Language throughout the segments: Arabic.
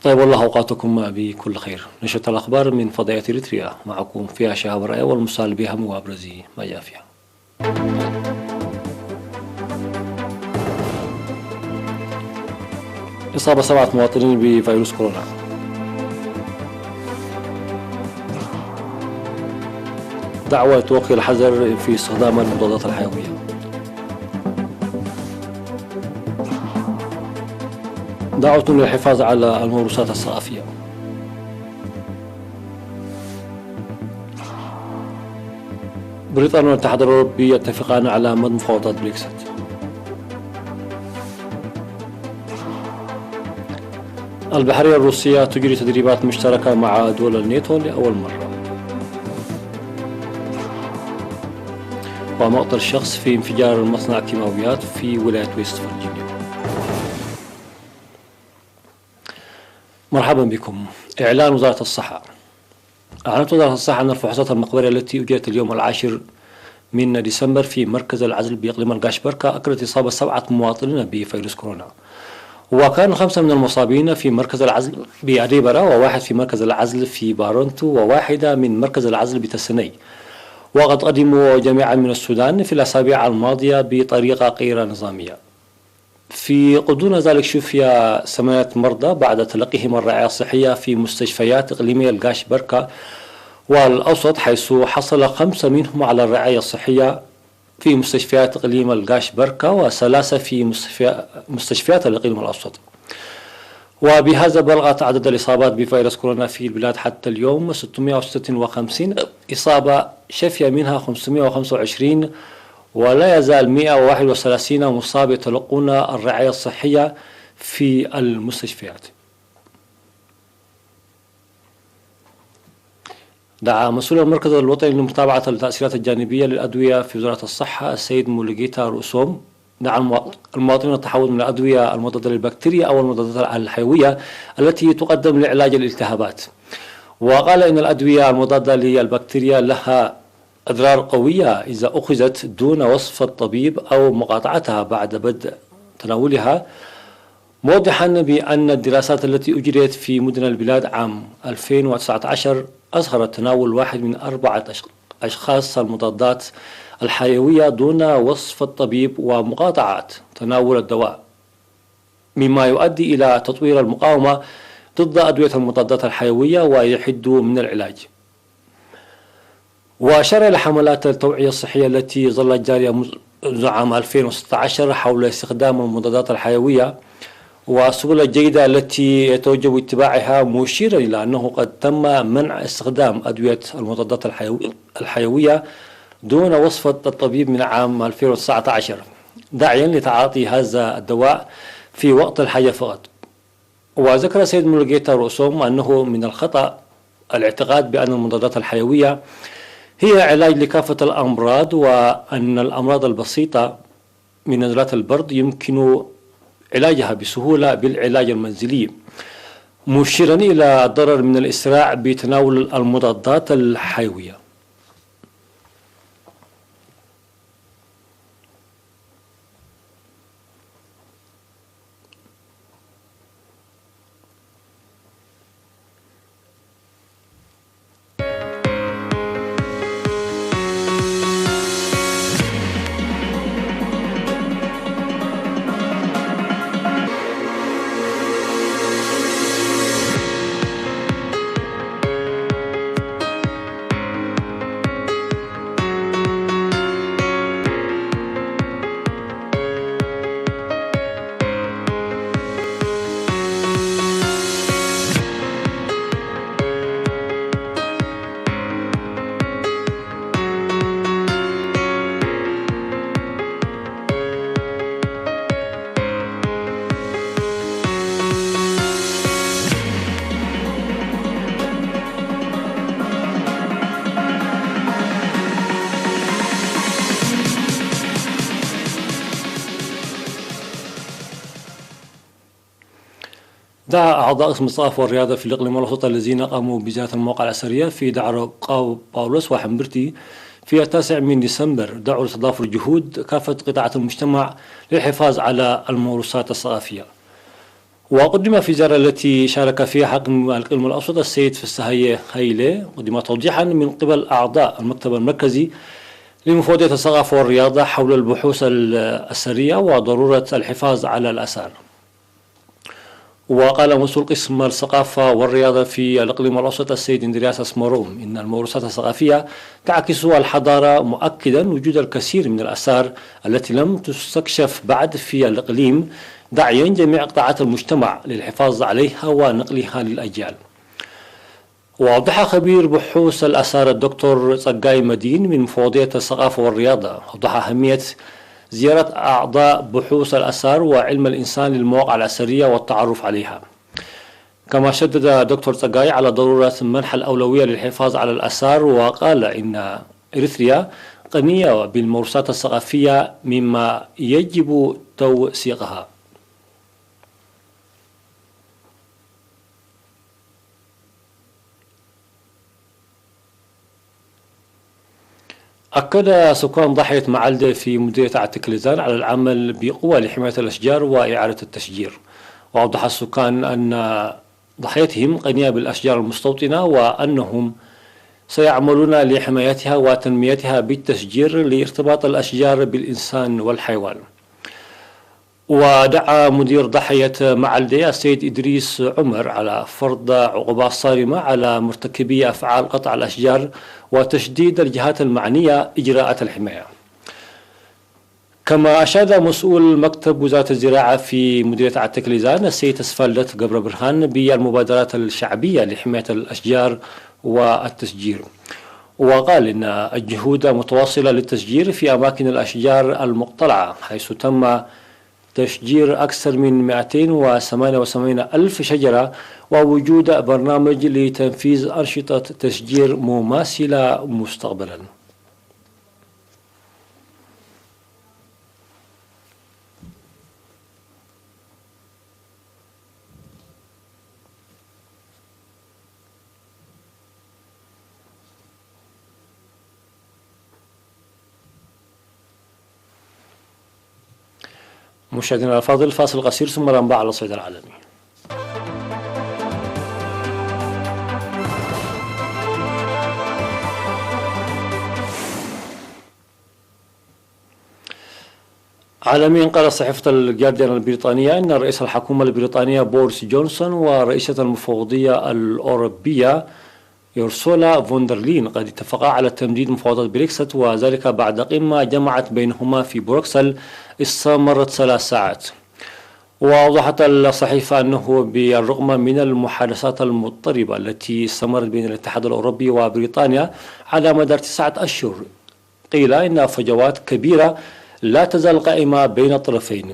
طيب والله أوقاتكم بكل خير. نشرة الأخبار من فضائية إريتريا، معكم فيها شهاب الرأي والمسال بأهم وأبرز ما جاء فيها. إصابة 7 مواطنين بفيروس كورونا. دعوة توقي الحذر في استخدام المضادات الحيوية. دعوة للحفاظ على الموروثات الثقافية. بريطانيا والاتحاد الأوروبي يتفقان على مد مفاوضات بريكسيت. البحرية الروسية تجري تدريبات مشتركة مع دول الناتو لأول مرة. ومقتل شخص في انفجار مصنع كيماويات في ولاية ويست فرجينيا. مرحبا بكم. إعلان وزارة الصحة. أعلنت وزارة الصحة أن الفحوصات المقبرية التي أجرت اليوم 10 من ديسمبر في مركز العزل بإقليم القاشبركة أكدت إصابة 7 مواطنين بفيروس كورونا، وكانوا 5 من المصابين في مركز العزل بأديبرا، وواحد في مركز العزل في بارونتو، وواحدة من مركز العزل بتسني. وقد قدموا جميعا من السودان في الأسابيع الماضية بطريقة غير نظامية. في غضون ذلك شفي 8 مرضى بعد تلقيهم الرعاية الصحية في مستشفيات إقليمية القاشبركة والأوسط، حيث حصل 5 منهم على الرعاية الصحية في مستشفيات إقليم القاشبركة و3 في مستشفيات الإقليم الأوسط. وبهذا بلغت عدد الإصابات بفيروس كورونا في البلاد حتى اليوم 656 إصابة، شفي منها 525، ولا يزال 131 مصاب يتلقون الرعاية الصحية في المستشفيات. دعا مسؤول المركز الوطني لمتابعة التأثيرات الجانبية للأدوية في وزارة الصحة السيد موليجيتا رؤسوم المواطنين التحول من الأدوية المضادة للبكتيريا أو المضادات الحيوية التي تقدم لعلاج الالتهابات. وقال إن الأدوية المضادة للبكتيريا لها أضرار قوية إذا أخذت دون وصف الطبيب أو مقاطعتها بعد بدء تناولها، موضحا بأن الدراسات التي أجريت في مدن البلاد عام 2019 أظهرت تناول واحد من 4 أشخاص المضادات الحيوية دون وصف الطبيب ومقاطعة تناول الدواء، مما يؤدي إلى تطوير المقاومة ضد أدوية المضادات الحيوية ويحد من العلاج. وأشار إلى حملات التوعية الصحية التي ظلت جارية منذ عام 2016 حول استخدام المضادات الحيوية والسبل الجيدة التي يتوجب اتباعها، مشيرا إلى أنه قد تم منع استخدام أدوية المضادات الحيوية دون وصفة الطبيب من عام 2019، داعيا لتعاطي هذا الدواء في وقت الحاجة فقط. وذكر السيد موليجيتا رؤسوم أنه من الخطأ الاعتقاد بأن المضادات الحيوية هي علاج لكافة الأمراض، وأن الأمراض البسيطة من نزلات البرد يمكن علاجها بسهولة بالعلاج المنزلي، مشيرا إلى الضرر من الإسراع بتناول المضادات الحيوية. دعا أعضاء قسم الثقافة والرياضة في الإقليم الوسطى الذين قاموا بزيارة المواقع الأثرية في دعر باولوس وحمبرتي في 9 ديسمبر دعوا لتضافر جهود كافة قطاعات المجتمع للحفاظ على الموروثات الثقافية. وقدم في الزيارة التي شارك فيها حاكم الإقليم الأوسط السيد فسهية هيلي قدم توضيحا من قبل أعضاء المكتب المركزي لمفوضية الثقافة والرياضة حول البحوث الأثرية وضرورة الحفاظ على الآثار. وقال مسؤول قسم الثقافة والرياضة في الإقليم الأوسط السيد إندرياس أسمروم إن الموروثات الثقافية تعكس الحضارة، مؤكدا وجود الكثير من الآثار التي لم تستكشف بعد في الإقليم، داعيا جميع قطاعات المجتمع للحفاظ عليها ونقلها للأجيال. وأوضح خبير بحوث الآثار الدكتور صقاي مدين من مفوضية الثقافة والرياضة أوضح أهمية زيارة أعضاء بحوث الآثار وعلم الإنسان للمواقع الأثرية والتعرف عليها. كما شدد دكتور صقاي على ضرورة منح الأولوية للحفاظ على الآثار، وقال إن إريتريا غنية بالموروثات الثقافية مما يجب توثيقها. أكد سكان ضاحية معلدة في مديرية عتكلزان على العمل بقوة لحماية الأشجار وإعادة التشجير. وأوضح السكان أن ضحيتهم غنية بالأشجار المستوطنة وأنهم سيعملون لحمايتها وتنميتها بالتشجير لارتباط الأشجار بالإنسان والحيوان. ودعا مدير ضحية معلدة السيد إدريس عمر على فرض عقوبات صارمة على مرتكبي أفعال قطع الأشجار وتشديد الجهات المعنية إجراءات الحماية. كما أشاد مسؤول مكتب وزارة الزراعة في مديرية عتكلزان السيد اسفلت قبر برهان بالمبادرات الشعبية لحماية الأشجار والتشجير، وقال إن الجهود متواصلة للتشجير في أماكن الأشجار المقتلعة، حيث تم تشجير أكثر من 278 ألف شجرة، ووجود برنامج لتنفيذ أنشطة تشجير مماثلة مستقبلا. مشاهدينا الأفاضل، فاصل قصير ثم الأنباء على الصعيد العالمي. عالميا، قال صحيفة الجارديان البريطانية أن رئيس الحكومة البريطانية بوريس جونسون ورئيسة المفوضية الأوروبية يورسولا فوندرلين قد اتفقا على تمديد مفاوضات بريكسيت، وذلك بعد قمة جمعت بينهما في بروكسل استمرت 3 ساعات. وأوضحت الصحيفة أنه بالرغم من المحادثات المضطربة التي استمرت بين الاتحاد الأوروبي وبريطانيا على مدار 9 أشهر، قيل إن فجوات كبيرة لا تزال قائمة بين الطرفين.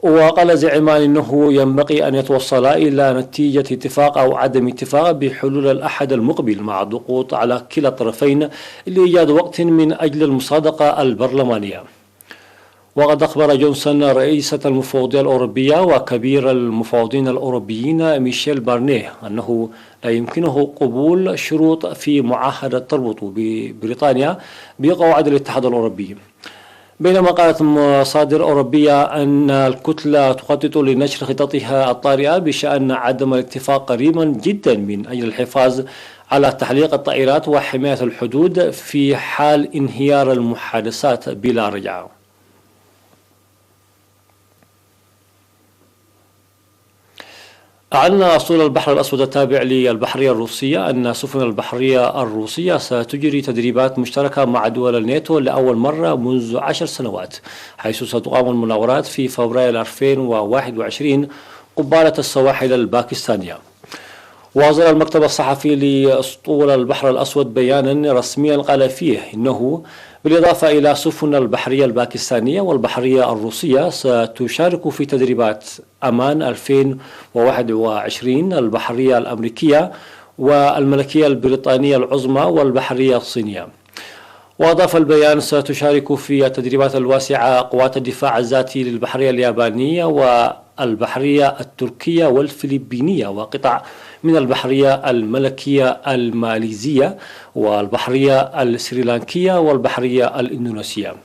وقال زعيمان أنه ينبغي أن يتوصلا إلى نتيجة اتفاق أو عدم اتفاق بحلول الأحد المقبل، مع الضغوط على كلا الطرفين لإيجاد وقت من أجل المصادقة البرلمانية. وقد أخبر جونسون رئيسة المفوضية الأوروبية وكبير المفوضين الأوروبيين ميشيل بارنيه أنه لا يمكنه قبول شروط في معاهدة تربط ببريطانيا بقواعد الاتحاد الأوروبي. بينما قالت مصادر أوروبية أن الكتلة تخطط لنشر خططها الطارئة بشأن عدم الاتفاق قريبا جدا من أجل الحفاظ على تحليق الطائرات وحماية الحدود في حال انهيار المحادثات بلا رجعة. أعلن أسطول البحر الأسود التابع للبحرية الروسية أن سفن البحرية الروسية ستجري تدريبات مشتركة مع دول الناتو لأول مرة منذ 10 سنوات، حيث ستقام المناورات في فبراير 2021 قبالة السواحل الباكستانية. وأصدر المكتب الصحفي لأسطول البحر الأسود بيانا رسميا قال فيه إنه بالإضافة إلى سفن البحرية الباكستانية والبحرية الروسية ستشارك في تدريبات أمان 2021 البحرية الأمريكية والملكية البريطانية العظمى والبحرية الصينية. وأضاف البيان ستشارك في التدريبات الواسعة قوات الدفاع الذاتي للبحرية اليابانية البحرية التركية والفلبينية، وقطع من البحرية الملكية الماليزية والبحرية السريلانكية والبحرية الإندونيسية.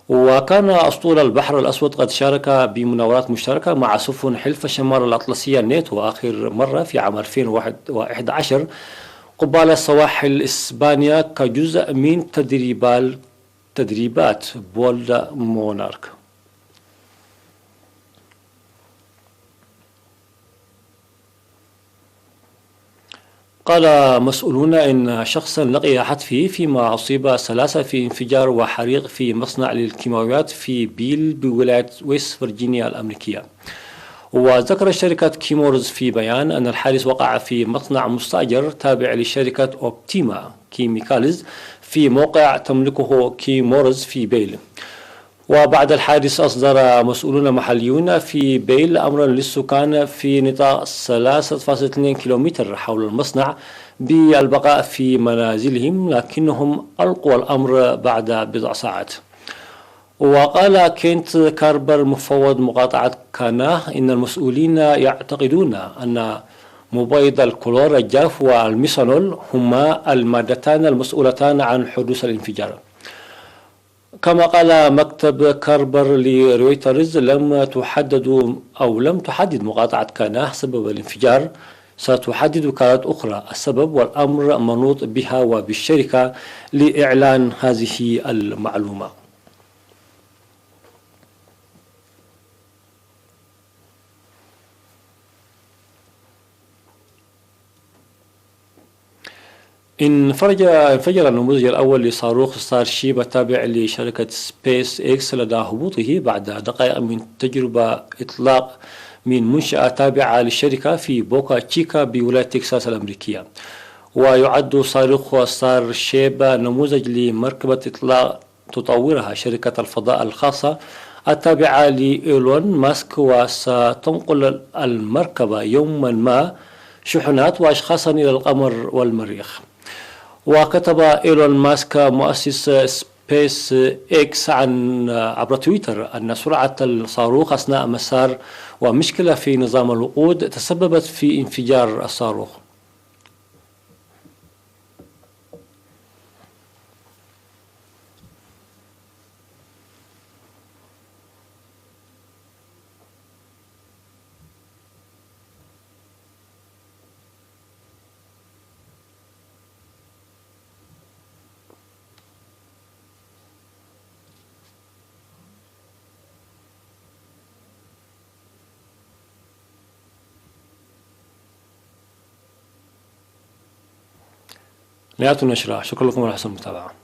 وكان أسطول البحر الأسود قد شارك بمناورات مشتركة مع سفن حلف الشمال الأطلسية الناتو آخر مرة في عام 2011 قبالة سواحل إسبانيا كجزء من تدريبات بولد مونارك. قال مسؤولون إن شخصا لقي حتفه فيما أصيب 3 في انفجار وحريق في مصنع للكيماويات في بيل بولاية ويست فرجينيا الأمريكية. وذكرت شركة كيمورز في بيان أن الحادث وقع في مصنع مستأجر تابع لشركة أوبتيما كيميكالز في موقع تملكه كيمورز في بيل. وبعد الحادث أصدر مسؤولون محليون في بيل أمرا للسكان في نطاق 3.2 كيلومتر حول المصنع بالبقاء في منازلهم، لكنهم ألقوا الأمر بعد بضع ساعات. وقال كينت كاربر مفوض مقاطعة كاناه إن المسؤولين يعتقدون أن مبيض الكلور الجاف والميثانول هما المادتان المسؤولتان عن حدوث الانفجار. كما قال مكتب كاربر لرويترز لم تحدد مقاطعة كاناه سبب الانفجار، ستحدد وكالات أخرى السبب، والأمر منوط بها وبالشركة لإعلان هذه المعلومة. انفجر النموذج الأول لصاروخ ستار شيب التابع لشركة سبيس إكس لدى هبوطه بعد دقائق من تجربة إطلاق من منشأة تابعة للشركة في بوكا تشيكا بولاية تكساس الأمريكية. ويعد صاروخ ستار شيب نموذج لمركبة إطلاق تطورها شركة الفضاء الخاصة التابعة لإيلون ماسك، وستنقل المركبة يوما ما شحنات وأشخاصا إلى القمر والمريخ. وكتب إيلون ماسك مؤسس سبيس إكس عبر تويتر أن سرعة الصاروخ أثناء مسار ومشكلة في نظام الوقود تسببت في انفجار الصاروخ. نهاية النشرة. شكرا لكم على حسن المتابعة.